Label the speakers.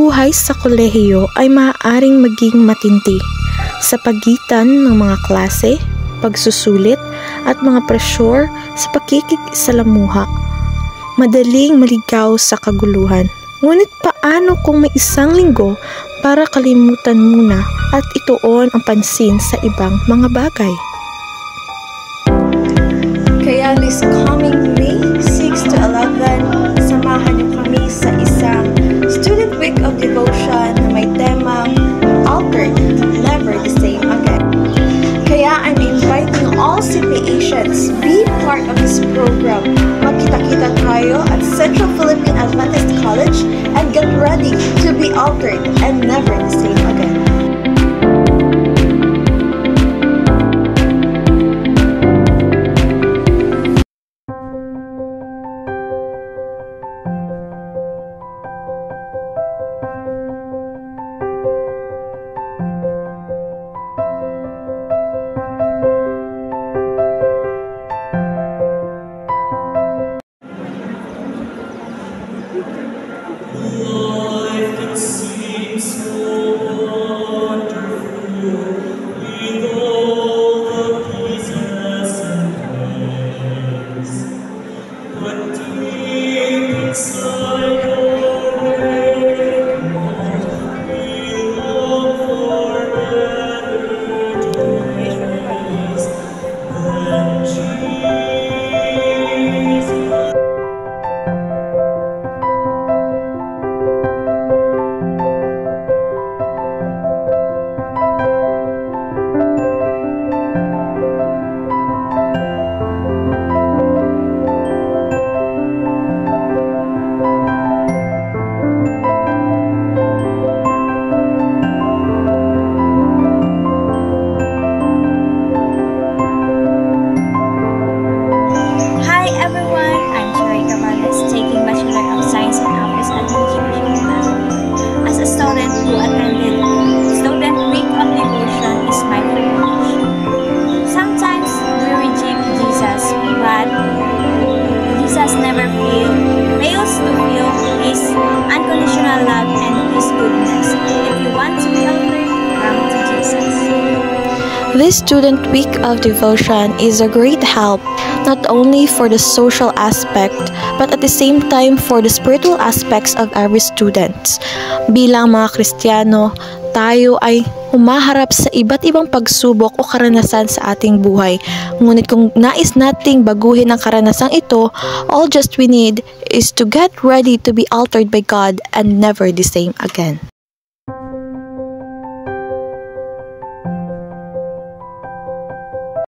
Speaker 1: buhay sa kolehiyo ay maaaring maging matindi sa pagitan ng mga klase, pagsusulit at mga pressure sa pakikisalamuha. Madaling maligaw sa kaguluhan. Ngunit paano kung may isang linggo para kalimutan muna at ituon ang pansin sa ibang mga bagay?
Speaker 2: Kaya this coming May 6 to 11, samahan niyo kami sa isang Student Week of Devotion na may temang Altered, Never the Same Again. Kaya I'm inviting all CPAsians, be part of this program. Magkita-kita tayo at Central Philippine Adventist College and get ready to be altered and never the same again.
Speaker 3: Life can seem so wonderful with all the pieces and ways, but deep inside your head, we long for better days than Jesus.
Speaker 4: Hi everyone, I'm Cherry Camarles, taking Bachelor of Science in Office Administration class. As a student who attended Student Week of Devotion is my privilege. Sometimes we reject Jesus, but Jesus never fails to feel His unconditional love and His goodness. If you want to be altered, come to Jesus.
Speaker 1: This Student Week of Devotion is a great help not only for the social aspect but at the same time for the spiritual aspects of every student. Bilang mga Kristiyano, tayo ay humaharap sa iba't ibang pagsubok o karanasan sa ating buhay. Ngunit kung nais nating baguhin ang karanasang ito, all just we need is to get ready to be altered by God and never the same again.